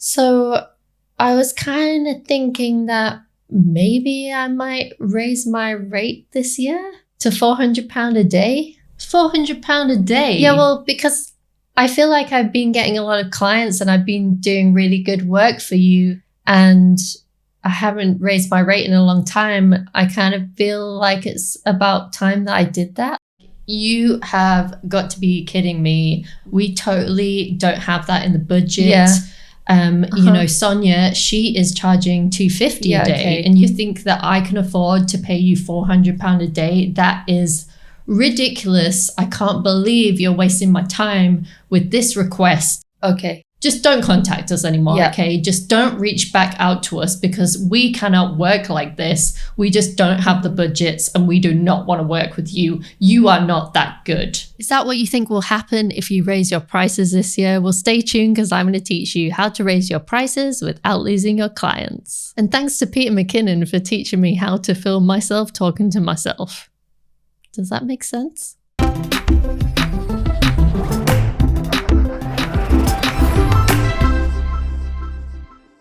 So I was kind of thinking that maybe I might raise my rate this year to £400 a day. £400 a day? Yeah, well, because I feel like I've been getting a lot of clients and I've been doing really good work for you, and I haven't raised my rate in a long time. I kind of feel like it's about time that I did that. You have got to be kidding me. We totally don't have that in the budget. Yeah. You know, Sonia, she is charging $250 a day. Okay. And you think that I can afford to pay you £400 a day? That is ridiculous. I can't believe you're wasting my time with this request. Okay. Just don't contact us anymore, okay? Just don't reach back out to us because we cannot work like this. We just don't have the budgets and we do not want to work with you. You are not that good. Is that what you think will happen if you raise your prices this year? Well, stay tuned because I'm going to teach you how to raise your prices without losing your clients. And thanks to Peter McKinnon for teaching me how to film myself talking to myself. Does that make sense?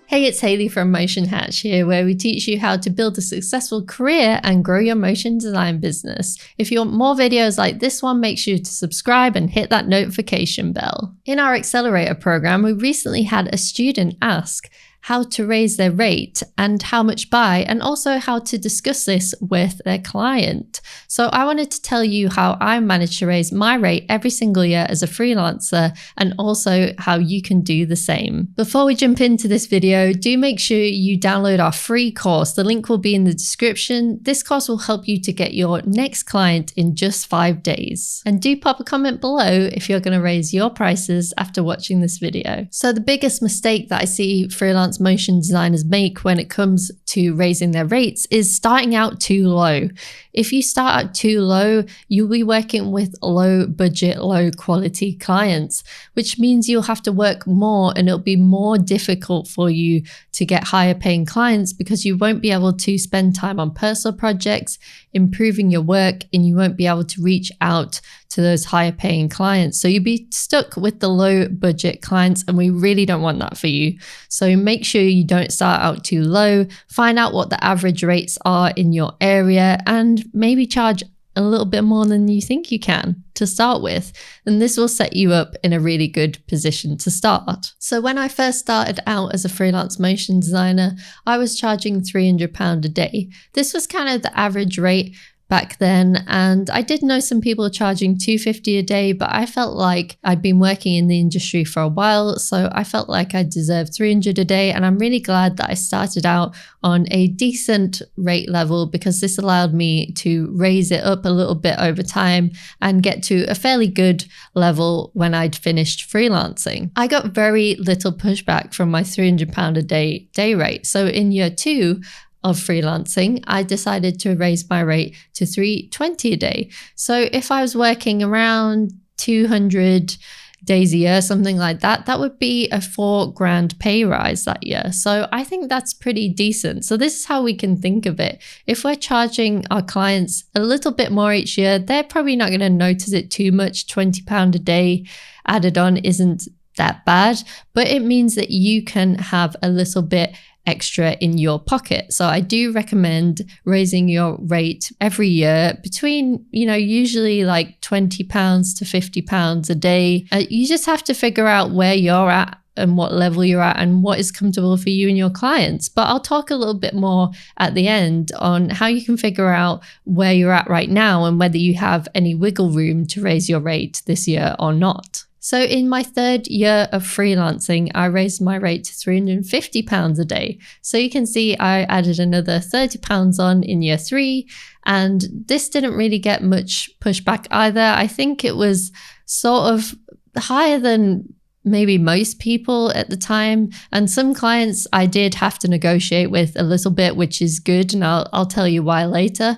Hey, it's Hayley from Motion Hatch here, where we teach you how to build a successful career and grow your motion design business. If you want more videos like this one, make sure to subscribe and hit that notification bell. In our accelerator program, we recently had a student ask how to raise their rate and how much by, and also how to discuss this with their client. So I wanted to tell you how I managed to raise my rate every single year as a freelancer, and also how you can do the same. Before we jump into this video, do make sure you download our free course. The link will be in the description. This course will help you to get your next client in just 5 days. And do pop a comment below if you're going to raise your prices after watching this video. So the biggest mistake that I see freelance motion designers make when it comes to raising their rates is starting out too low. If you start out too low, you'll be working with low budget, low quality clients, which means you'll have to work more and it'll be more difficult for you to get higher paying clients because you won't be able to spend time on personal projects, improving your work, and you won't be able to reach out to those higher paying clients. So you'll be stuck with the low budget clients, and we really don't want that for you. So make sure you don't start out too low. Find out what the average rates are in your area and maybe charge a little bit more than you think you can to start with. And this will set you up in a really good position to start. So when I first started out as a freelance motion designer, I was charging £300 a day. This was kind of the average rate back then, and I did know some people charging $250 a day, but I felt like I'd been working in the industry for a while, so I felt like I deserved $300 a day, and I'm really glad that I started out on a decent rate level because this allowed me to raise it up a little bit over time and get to a fairly good level when I'd finished freelancing. I got very little pushback from my £300 a day rate, so in year 2 of freelancing, I decided to raise my rate to $320 a day. So if I was working around 200 days a year, something like that, that would be a $4,000 pay rise that year. So I think that's pretty decent. So this is how we can think of it. If we're charging our clients a little bit more each year, they're probably not going to notice it too much. £20 a day added on isn't that bad, but it means that you can have a little bit extra in your pocket. So I do recommend raising your rate every year between, usually like £20 to £50 a day. You just have to figure out where you're at and what level you're at and what is comfortable for you and your clients. But I'll talk a little bit more at the end on how you can figure out where you're at right now and whether you have any wiggle room to raise your rate this year or not. So in my 3rd year of freelancing, I raised my rate to £350 a day. So you can see I added another £30 on in year 3, and this didn't really get much pushback either. I think it was sort of higher than maybe most people at the time, and some clients I did have to negotiate with a little bit, which is good, and I'll tell you why later.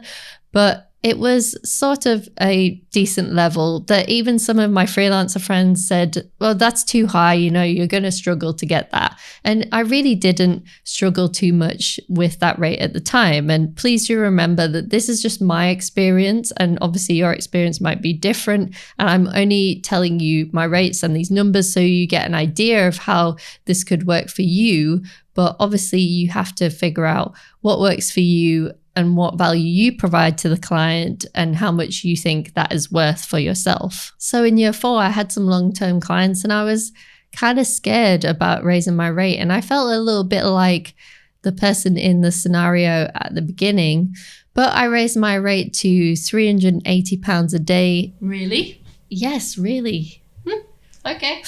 But it was sort of a decent level that even some of my freelancer friends said, well, that's too high, you're going to struggle to get that. And I really didn't struggle too much with that rate at the time. And please do remember that this is just my experience, and obviously your experience might be different. And I'm only telling you my rates and these numbers so you get an idea of how this could work for you. But obviously you have to figure out what works for you and what value you provide to the client and how much you think that is worth for yourself. So in year 4, I had some long-term clients and I was kind of scared about raising my rate. And I felt a little bit like the person in the scenario at the beginning, but I raised my rate to £380 a day. Really? Yes, really. Okay.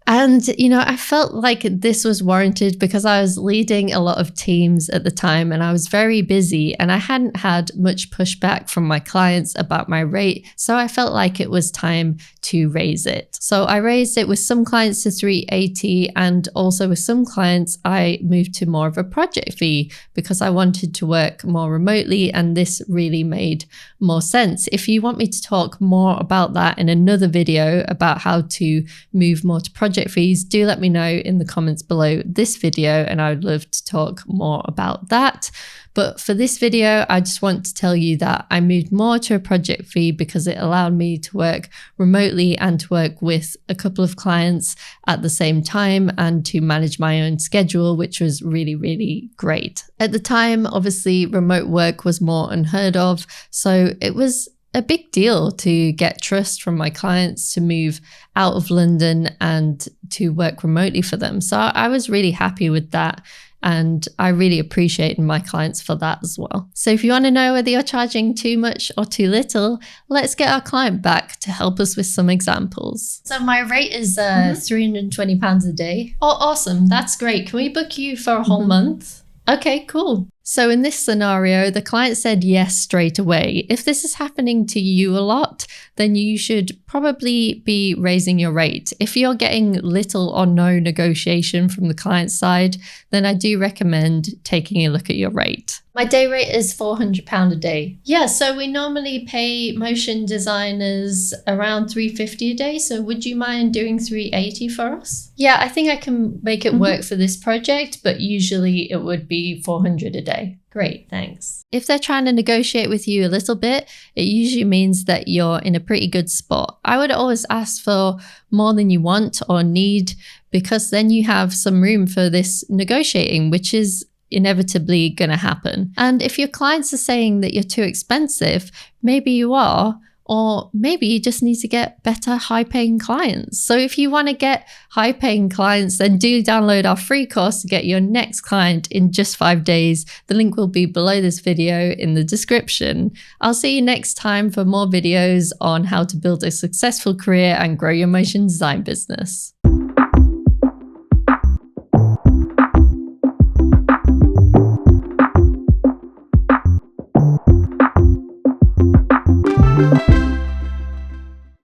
And, I felt like this was warranted because I was leading a lot of teams at the time and I was very busy and I hadn't had much pushback from my clients about my rate. So I felt like it was time to raise it. So I raised it with some clients to 380, and also with some clients, I moved to more of a project fee because I wanted to work more remotely, and this really made more sense. If you want me to talk more about that in another video about how to move more to project fees, do let me know in the comments below this video and I would love to talk more about that. But for this video, I just want to tell you that I moved more to a project fee because it allowed me to work remotely and to work with a couple of clients at the same time and to manage my own schedule, which was really, really great. At the time, obviously, remote work was more unheard of, so it was a big deal to get trust from my clients to move out of London and to work remotely for them. So I was really happy with that. And I really appreciate my clients for that as well. So if you want to know whether you're charging too much or too little, let's get our client back to help us with some examples. So my rate is £320 a day. Oh, awesome. That's great. Can we book you for a whole month? Okay, cool. So in this scenario, the client said yes straight away. If this is happening to you a lot, then you should probably be raising your rate. If you're getting little or no negotiation from the client side, then I do recommend taking a look at your rate. My day rate is £400 a day. Yeah, so we normally pay motion designers around £350 a day. So would you mind doing £380 for us? Yeah, I think I can make it work for this project, but usually it would be £400 a day. Great, thanks. If they're trying to negotiate with you a little bit, it usually means that you're in a pretty good spot. I would always ask for more than you want or need, because then you have some room for this negotiating, which is inevitably going to happen. And if your clients are saying that you're too expensive, maybe you are, or maybe you just need to get better high-paying clients. So if you want to get high-paying clients, then do download our free course to get your next client in just 5 days. The link will be below this video in the description. I'll see you next time for more videos on how to build a successful career and grow your motion design business.